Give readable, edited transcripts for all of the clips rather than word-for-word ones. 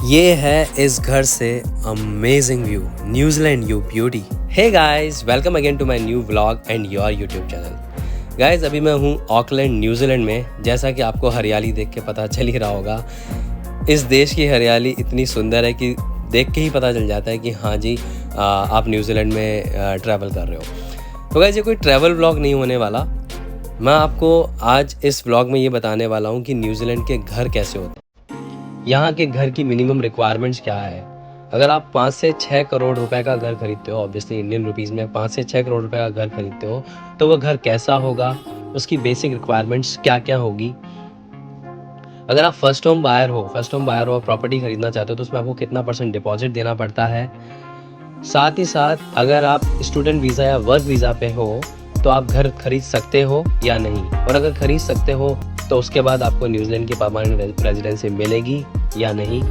ये है इस घर से amazing view, New Zealand you beauty. Hey guys, welcome again to my new vlog and your YouTube channel. Guys, अभी मैं हूँ ऑकलैंड न्यूजीलैंड में। जैसा कि आपको हरियाली देख के पता चल ही रहा होगा, इस देश की हरियाली इतनी सुंदर है कि देख के ही पता चल जाता है कि हाँ जी, आप न्यूजीलैंड में ट्रैवल कर रहे हो। तो गाइस, ये कोई ट्रैवल व्लॉग नहीं होने वाला। मैं आपको आज इस व्लॉग में ये बताने वाला हूँ कि न्यूजीलैंड के घर कैसे होते हैं, यहाँ के घर की मिनिमम रिक्वायरमेंट्स क्या है। अगर आप 5 से 6 करोड़ रुपए का घर खरीदते हो, ऑब्वियसली इंडियन रुपीस में 5 से 6 करोड़ रुपए का घर खरीदते हो, तो वो घर कैसा होगा, उसकी बेसिक रिक्वायरमेंट्स क्या क्या होगी। अगर आप फर्स्ट होम बायर हो और प्रॉपर्टी खरीदना चाहते हो, तो उसमें आपको कितना % डिपॉजिट देना पड़ता है। साथ ही साथ अगर आप स्टूडेंट वीज़ा या वर्क वीज़ा पे हो, तो आप घर खरीद सकते हो या नहीं, और अगर खरीद सकते हो तो उसके बाद आपको न्यूजीलैंड की परमानेंट रेजिडेंसी मिलेगी या नहीं।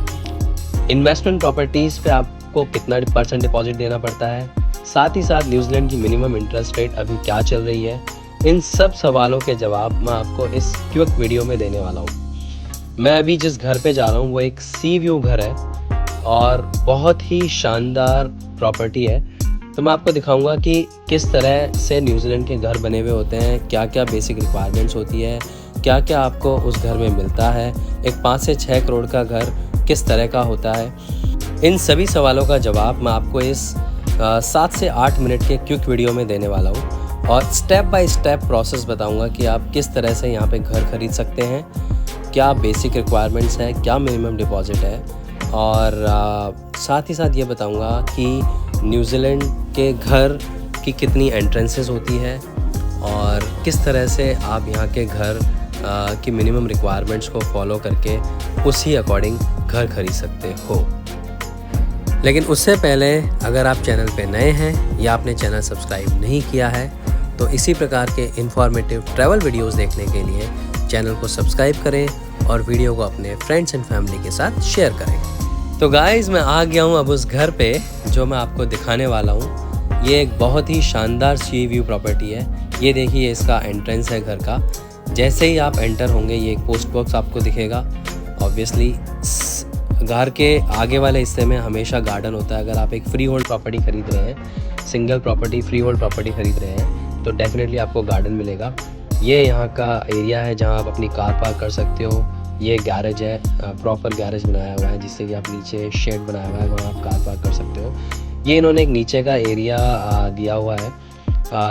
इन्वेस्टमेंट प्रॉपर्टीज़ पे आपको कितना % डिपॉजिट देना पड़ता है। साथ ही साथ न्यूजीलैंड की मिनिमम इंटरेस्ट रेट अभी क्या चल रही है। इन सब सवालों के जवाब मैं आपको इस क्विक वीडियो में देने वाला हूँ। मैं अभी जिस घर पे जा रहा हूँ वो एक सी व्यू घर है और बहुत ही शानदार प्रॉपर्टी है। तो मैं आपको दिखाऊंगा कि किस तरह से न्यूजीलैंड के घर बने हुए होते हैं, क्या क्या बेसिक रिक्वायरमेंट्स होती है, क्या क्या आपको उस घर में मिलता है, एक 5 से 6 करोड़ का घर किस तरह का होता है। इन सभी सवालों का जवाब मैं आपको इस 7 से 8 मिनट के क्विक वीडियो में देने वाला हूँ, और स्टेप बाय स्टेप प्रोसेस बताऊँगा कि आप किस तरह से यहाँ पे घर खरीद सकते हैं, क्या बेसिक रिक्वायरमेंट्स है, क्या मिनिमम डिपॉजिट है, और साथ ही साथ ये बताऊंगा कि न्यूजीलैंड के घर की कितनी एंट्रेंसेस होती है और किस तरह से आप यहाँ के घर की मिनिमम रिक्वायरमेंट्स को फॉलो करके उसी अकॉर्डिंग घर खरीद सकते हो। लेकिन उससे पहले अगर आप चैनल पे नए हैं या आपने चैनल सब्सक्राइब नहीं किया है, तो इसी प्रकार के इंफॉर्मेटिव ट्रैवल वीडियोस देखने के लिए चैनल को सब्सक्राइब करें और वीडियो को अपने फ्रेंड्स एंड फैमिली के साथ शेयर करें। तो गाइस, मैं आ गया हूँ अब उस घर पे जो मैं आपको दिखाने वाला हूँ। ये एक बहुत ही शानदार सी व्यू प्रॉपर्टी है। ये देखिए, इसका एंट्रेंस है घर का। जैसे ही आप एंटर होंगे, ये एक पोस्ट बॉक्स आपको दिखेगा। ऑब्वियसली घर के आगे वाले हिस्से में हमेशा गार्डन होता है। अगर आप एक फ्री होल्ड प्रॉपर्टी खरीद रहे हैं, single property free hold property खरीद रहे हैं, तो डेफिनेटली आपको गार्डन मिलेगा। ये यहाँ का एरिया है जहाँ आप अपनी कार पार्क कर सकते हो। ये गैरेज है, प्रॉपर गैरेज बनाया हुआ है, जिससे कि आप नीचे शेड बनाया हुआ है, वहाँ आप कार पार्क कर सकते हो। ये इन्होंने एक नीचे का एरिया दिया हुआ है।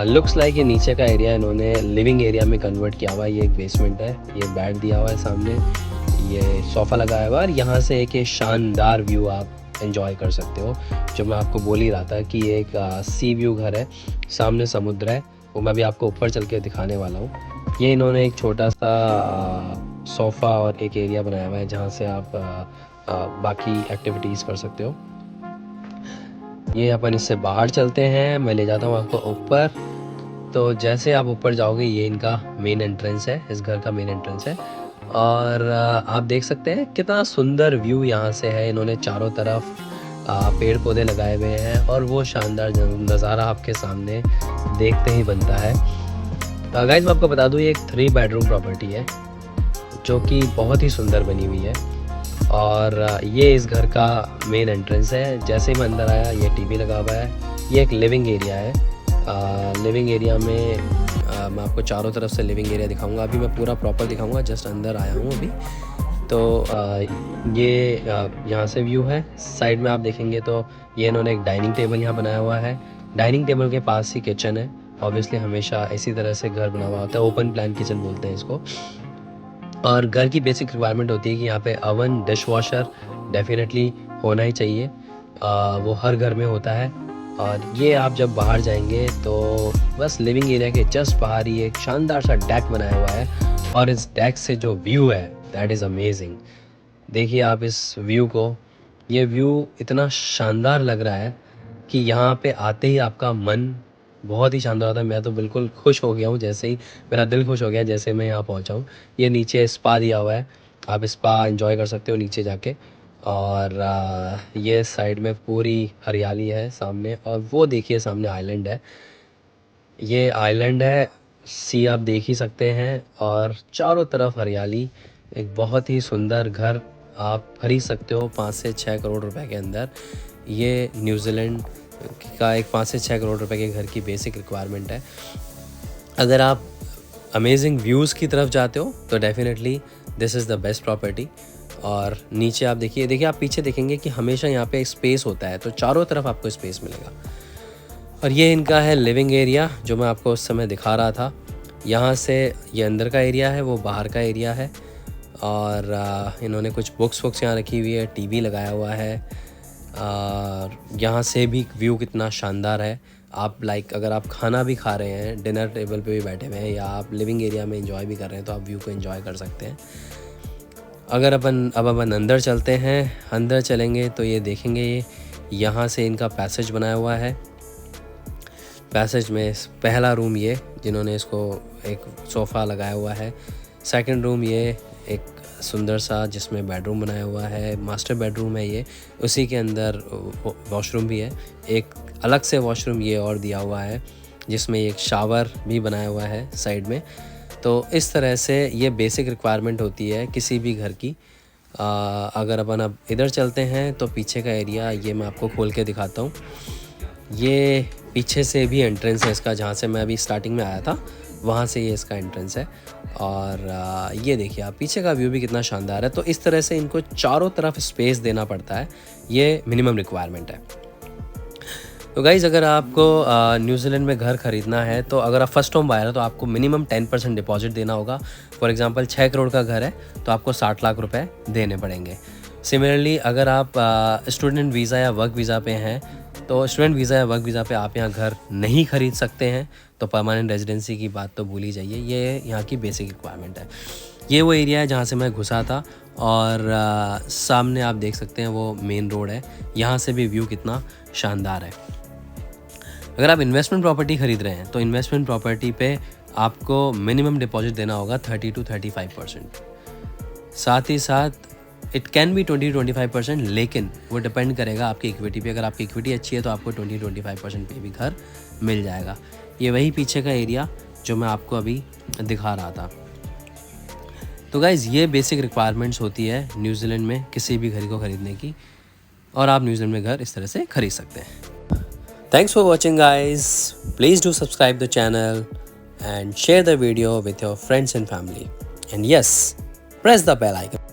लुक्स लाइक ये नीचे का एरिया इन्होंने लिविंग एरिया में कन्वर्ट किया हुआ है। ये एक बेसमेंट है, ये बेड दिया हुआ है, सामने ये सोफ़ा लगाया हुआ है, और यहाँ से एक ये शानदार व्यू आप एंजॉय कर सकते हो। जो मैं आपको बोल ही रहा था कि ये एक सी व्यू घर है, सामने समुद्र है, वो मैं भी आपको ऊपर चल के दिखाने वाला हूँ। ये इन्होंने एक छोटा सा सोफ़ा और एक एरिया बनाया हुआ है जहाँ से आप बाकी एक्टिविटीज़ कर सकते हो। ये अपन इससे बाहर चलते हैं, मैं ले जाता हूँ आपको ऊपर। तो जैसे आप ऊपर जाओगे, ये इनका मेन एंट्रेंस है, इस घर का मेन एंट्रेंस है, और आप देख सकते हैं कितना सुंदर व्यू यहाँ से है। इन्होंने चारों तरफ पेड़ पौधे लगाए हुए हैं और वो शानदार नज़ारा आपके सामने देखते ही बनता है। गाइस, मैं आपको बता दूँ, ये एक 3 बेडरूम प्रॉपर्टी है जो कि बहुत ही सुंदर बनी हुई है, और ये इस घर का मेन एंट्रेंस है। जैसे ही मैं अंदर आया, ये टीवी लगा हुआ है। ये एक लिविंग एरिया है। लिविंग एरिया में मैं आपको चारों तरफ से लिविंग एरिया दिखाऊंगा। अभी मैं पूरा प्रॉपर दिखाऊंगा, जस्ट अंदर आया हूँ अभी। तो ये यहाँ से व्यू है। साइड में आप देखेंगे तो ये इन्होंने एक डाइनिंग टेबल यहाँ बनाया हुआ है। डाइनिंग टेबल के पास ही किचन है। ऑब्वियसली हमेशा इसी तरह से घर बना हुआ होता है, ओपन प्लान किचन बोलते हैं इसको। और घर की बेसिक रिक्वायरमेंट होती है कि यहाँ पे अवन, डिश वॉशर डेफिनेटली होना ही चाहिए। वो हर घर में होता है। और ये आप जब बाहर जाएंगे तो बस लिविंग एरिया के जस्ट बाहर ही एक शानदार सा डेक बनाया हुआ है, और इस डेक से जो व्यू है दैट इज़ अमेजिंग। देखिए आप इस व्यू को, ये व्यू इतना शानदार लग रहा है कि यहाँ पे आते ही आपका मन बहुत ही शानदार होता है। मैं तो बिल्कुल खुश हो गया हूँ, जैसे ही मेरा दिल खुश हो गया जैसे मैं यहाँ पहुँचा हूँ। ये नीचे स्पा दिया हुआ है, आप स्पा एंजॉय कर सकते हो नीचे जाके। और ये साइड में पूरी हरियाली है सामने, और वो देखिए सामने आइलैंड है। ये आइलैंड है, सी आप देख ही सकते हैं, और चारों तरफ हरियाली। एक बहुत ही सुंदर घर आप खरीद सकते हो 5 से 6 करोड़ रुपए के अंदर। ये न्यूजीलैंड का एक 5 से 6 करोड़ रुपए के घर की बेसिक रिक्वायरमेंट है। अगर आप अमेजिंग व्यूज़ की तरफ जाते हो तो definitely this is the best property. और नीचे आप देखिए आप पीछे देखेंगे कि हमेशा यहाँ पे स्पेस होता है, तो चारों तरफ आपको स्पेस मिलेगा। और ये इनका है लिविंग एरिया जो मैं आपको उस समय दिखा रहा था। यहाँ से ये अंदर का एरिया है, वो बाहर का एरिया है। और इन्होंने कुछ बुक्स यहाँ रखी हुई है, टीवी लगाया हुआ है। और यहाँ से भी व्यू कितना शानदार है। आप अगर आप खाना भी खा रहे हैं, डिनर टेबल पे भी बैठे हुए हैं, या आप लिविंग एरिया में एंजॉय भी कर रहे हैं, तो आप व्यू को एंजॉय कर सकते हैं। अगर अपन अंदर चलते हैं, अंदर चलेंगे तो ये देखेंगे, ये यहाँ से इनका पैसेज बनाया हुआ है। पैसेज में पहला रूम ये जिन्होंने इसको एक सोफ़ा लगाया हुआ है। सेकंड रूम ये एक सुंदर सा जिसमें बेडरूम बनाया हुआ है, मास्टर बेडरूम है ये। उसी के अंदर वॉशरूम भी है, एक अलग से वॉशरूम ये और दिया हुआ है जिसमें एक शावर भी बनाया हुआ है साइड में। तो इस तरह से ये बेसिक रिक्वायरमेंट होती है किसी भी घर की। अगर अपन अब इधर चलते हैं तो पीछे का एरिया ये मैं आपको खोल के दिखाता हूँ। ये पीछे से भी एंट्रेंस है इसका, जहाँ से मैं अभी स्टार्टिंग में आया था वहाँ से ये इसका एंट्रेंस है। और ये देखिए आप पीछे का व्यू भी कितना शानदार है। तो इस तरह से इनको चारों तरफ स्पेस देना पड़ता है, ये मिनिमम रिक्वायरमेंट है। तो गाइज़ अगर आपको न्यूजीलैंड में घर ख़रीदना है, तो अगर आप फर्स्ट होम बायर हो तो आपको मिनिमम 10% डिपॉजिट देना होगा। फॉर एग्जांपल 6 करोड़ का घर है तो आपको 60 लाख रुपए देने पड़ेंगे। सिमिलरली अगर आप स्टूडेंट वीज़ा या वर्क वीज़ा पे हैं, तो स्टूडेंट वीज़ा या वर्क वीज़ा पे आप यहाँ घर नहीं खरीद सकते हैं, तो परमानेंट रेजिडेंसी की बात तो भूल ही जाइए। ये यहाँ की बेसिक रिक्वायरमेंट है। ये वो एरिया है जहाँ से मैं घुसा था। और सामने आप देख सकते हैं वो मेन रोड है, यहाँ से भी व्यू कितना शानदार है। अगर आप इन्वेस्टमेंट प्रॉपर्टी खरीद रहे हैं तो इन्वेस्टमेंट प्रॉपर्टी पे आपको मिनिमम डिपॉजिट देना होगा 30 to 35%। साथ ही साथ इट कैन बी 20-25%, लेकिन वो डिपेंड करेगा आपकी इक्विटी पे। अगर आपकी इक्विटी अच्छी है तो आपको 20-25% पे भी घर मिल जाएगा। ये वही पीछे का एरिया जो मैं आपको अभी दिखा रहा था। तो गाइज़ ये बेसिक रिक्वायरमेंट्स होती है न्यूजीलैंड में किसी भी घर को ख़रीदने की, और आप न्यूजीलैंड में घर इस तरह से खरीद सकते हैं। Thanks for watching guys. Please do subscribe the channel and share the video with your friends and family. And yes, press the bell icon.